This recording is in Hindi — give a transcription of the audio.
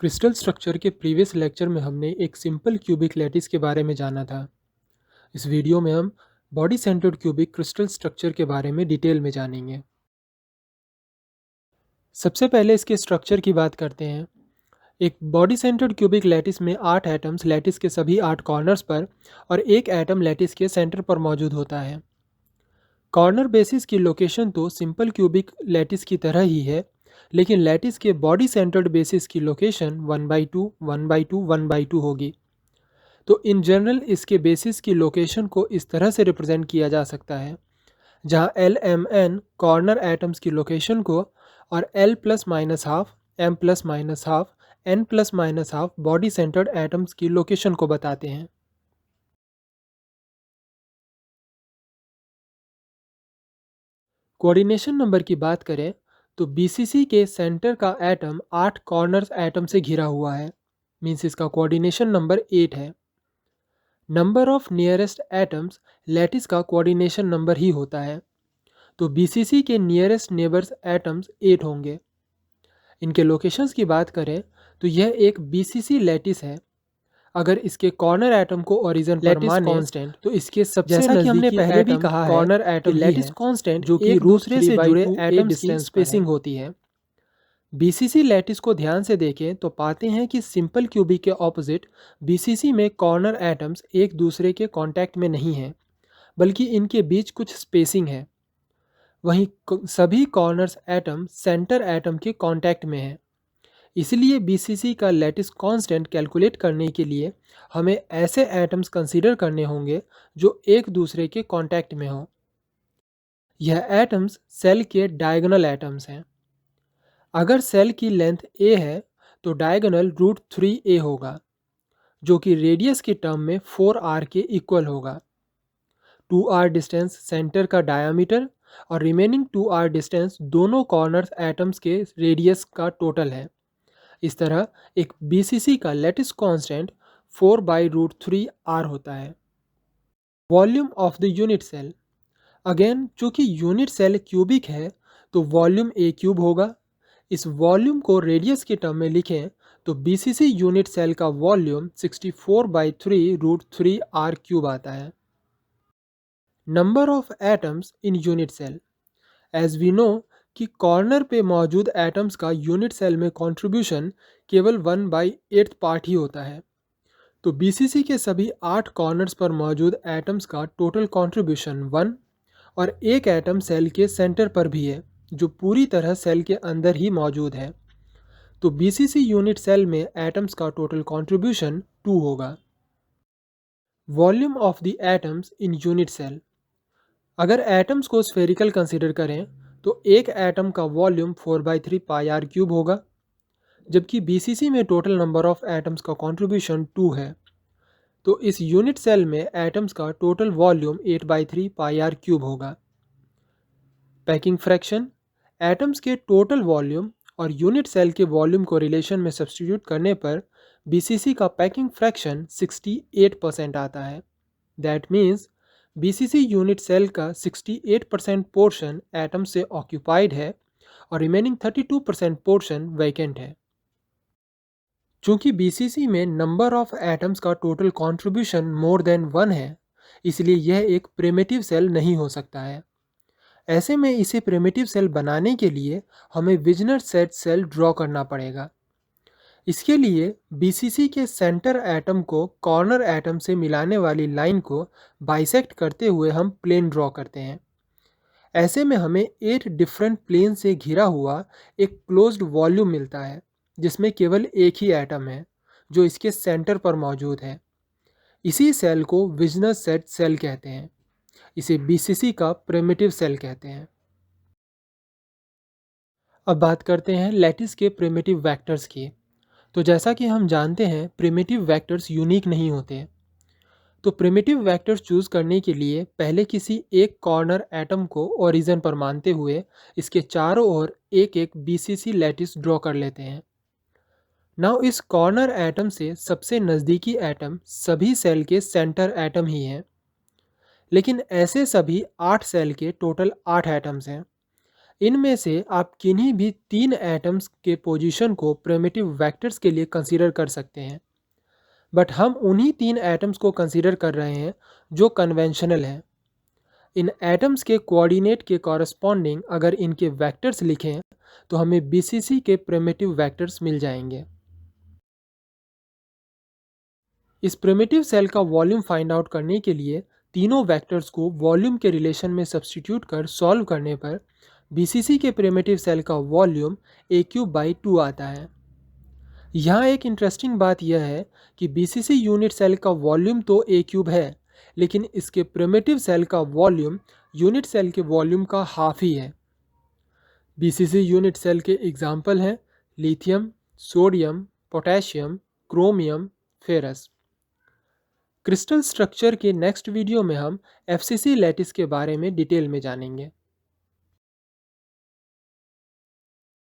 क्रिस्टल स्ट्रक्चर के प्रीवियस लेक्चर में हमने एक सिंपल क्यूबिक लैटिस के बारे में जाना था। इस वीडियो में हम body centred cubic crystal structure के बारे में डिटेल में जानेंगे। सबसे पहले इसके स्ट्रक्चर की बात करते हैं। एक बॉडी सेंटर्ड क्यूबिक लैटिस में 8 एटम्स लैटिस के सभी 8 कॉर्नर्स पर और एक एटम लैटिस के सेंटर पर मौजूद होता है। कॉर्नर बेसिस की लोकेशन तो सिंपल क्यूबिक लैटिस की तरह ही है, लेकिन लैटिस के बॉडी सेंटर्ड बेसिस की लोकेशन 1/2, 1/2, 1/2 होगी। तो इन जनरल इसके बेसिस की लोकेशन को इस तरह से रिप्रेजेंट किया जा सकता है, जहां L M N corner atoms की लोकेशन को और L plus minus half, M plus minus half, N plus minus half body centred atoms की लोकेशन को बताते हैं। कोऑर्डिनेशन नंबर की बात करें तो बीसीसी के सेंटर का एटम 8 कॉर्नर्स एटम से घिरा हुआ है, मीन्स इसका कोऑर्डिनेशन नंबर 8 है। Number of nearest atoms lattice का कोऑर्डिनेशन नंबर ही होता है, तो बीसीसी के नियरेस्ट नेबर्स एटम्स 8 होंगे। इनके लोकेशंस की बात करें तो यह एक बीसीसी लैटिस है। अगर इसके कॉर्नर एटम को ओरिजिन पर माने कांस्टेंट, तो इसके सबसे जैसा कि हमने पहले भी कहा है कॉर्नर एटम लैटिस कांस्टेंट जो कि एक दूसरे से जुड़े एटम्स की डिस्टेंस स्पेसिंग होती है। बीसीसी लैटिस को ध्यान से देखें तो पाते हैं कि सिंपल क्यूबिक के ऑपोजिट बीसीसी में कॉर्नर एटम्स एक दूसरे के कांटेक्ट में नहीं हैं, बल्कि इनके बीच कुछ स्पेसिंग है। वहीं सभी कॉर्नर्स एटम सेंटर एटम के कांटेक्ट में है। इसलिए बीसीसी का लैटिस कांस्टेंट कैलकुलेट करने के लिए हमें ऐसे एटम्स कंसीडर करने होंगे जो एक दूसरे के कांटेक्ट में हों। यह एटम्स सेल के डायगोनल एटम्स हैं। अगर सेल की लेंथ a है तो डायगोनल √3a होगा, जो कि रेडियस के टर्म में 4r के इक्वल होगा। 2r डिस्टेंस सेंटर का डायामीटर और रिमेनिंग 2r डिस्टेंस दोनों कॉर्नर्स एटम्स के रेडियस का टोटल है। इस तरह एक बीसीसी का लैटिस कांस्टेंट 4/√3r होता है। Volume of the unit cell, again चूंकि यूनिट सेल क्यूबिक है तो वॉल्यूम a क्यूब होगा। इस वॉल्यूम को रेडियस के टर्म में लिखें तो बीसीसी यूनिट सेल का वॉल्यूम 64/3√3r³ आता है। Number of atoms in unit cell, as we know कि कॉर्नर पे मौजूद एटम्स का यूनिट सेल में कंट्रीब्यूशन केवल 1/8 पार्ट ही होता है, तो बीसीसी के सभी 8 कॉर्नर्स पर मौजूद एटम्स का टोटल कंट्रीब्यूशन 1 और एक एटम सेल के सेंटर पर भी है, जो पूरी तरह सेल के अंदर ही मौजूद है। तो बीसीसी यूनिट सेल में एटम्स का टोटल कंट्रीब्यूशन 2 होगा। Volume of the atoms in unit cell, अगर एटम्स को स्फेरिकल कंसीडर करें तो एक एटम का वॉल्यूम 4/3 πr³ होगा, जबकि बीसीसी में टोटल नंबर ऑफ एटम्स का कंट्रीब्यूशन 2 है। तो इस यूनिट सेल में एटम्स का टोटल वॉल्यूम 8/3 πr³ होगा। पैकिंग फ्रैक्शन, एटम्स के टोटल वॉल्यूम और यूनिट सेल के वॉल्यूम को रिलेशन में सब्स्टिट्यूट करने पर बीसीसी का पैकिंग फ्रैक्शन 68% आता है। That means BCC unit cell का 68% पोर्शन एटम से ऑक्यूपाइड है और रिमेनिंग 32% पोर्शन वैकेंट है। चूंकि बीसीसी में नंबर ऑफ एटम्स का टोटल कंट्रीब्यूशन मोर देन 1 है, इसलिए यह एक प्रिमिटिव सेल नहीं हो सकता है। ऐसे में इसे प्रिमिटिव सेल बनाने के लिए हमें विजनर सेट सेल ड्रॉ करना पड़ेगा। इसके लिए बीसीसी के सेंटर एटम को कॉर्नर एटम से मिलाने वाली लाइन को बाइसेक्ट करते हुए हम प्लेन ड्रॉ करते हैं। ऐसे में हमें 8 डिफरेंट प्लेन से घिरा हुआ एक क्लोज्ड वॉल्यूम मिलता है, जिसमें केवल एक ही एटम है जो इसके सेंटर पर मौजूद है। इसी सेल को विजनर सेट सेल कहते हैं। इसे बीसीसी का प्रिमिटिव सेल कहते हैं। अब बात करते हैं लैटिस के प्रिमिटिव वेक्टर्स की। तो जैसा कि हम जानते हैं प्रिमिटिव वेक्टर्स यूनिक नहीं होते, तो प्रिमिटिव वेक्टर्स चूज करने के लिए पहले किसी एक कॉर्नर एटम को ओरिजिन पर मानते हुए इसके चारों ओर एक एक बीसीसी लैटिस ड्रॉ कर लेते हैं। नाउ इस कॉर्नर एटम से सबसे नज़दीकी एटम सभी सेल के सेंटर एटम ही हैं, लेकिन ऐसे सभी 8 सेल के टोटल 8 एटम्स हैं, इनमें से आप किन्हीं भी 3 एटम्स के पोजीशन को प्रिमिटिव वेक्टर्स के लिए कंसीडर कर सकते हैं, बट हम उन्हीं 3 एटम्स को कंसीडर कर रहे हैं जो कन्वेंशनल हैं। इन एटम्स के कोऑर्डिनेट के कॉरस्पॉन्डिंग अगर इनके वेक्टर्स लिखें तो हमें बीसीसी के प्रिमिटिव वेक्टर्स मिल जाएंगे। इस प्रिमिटिव सेल का वॉल्यूम फाइंड आउट करने के लिए तीनों वेक्टर्स को वॉल्यूम के रिलेशन में सब्स्टिट्यूट कर सॉल्व करने पर बीसीसी के प्रिमिटिव सेल का वॉल्यूम a³/2 आता है। यहाँ एक इंटरेस्टिंग बात यह है कि बीसीसी यूनिट सेल का वॉल्यूम तो a³ है, लेकिन इसके प्रिमिटिव सेल का वॉल्यूम यूनिट सेल के वॉल्यूम का हाफ ही है। बीसीसी यूनिट सेल के एग्जाम्पल हैं lithium, sodium, potassium, chromium, ferrous. Crystal structure के नेक्स्ट वीडियो में हम एफसीसी लैटिस के बारे में डिटेल में जानेंगे।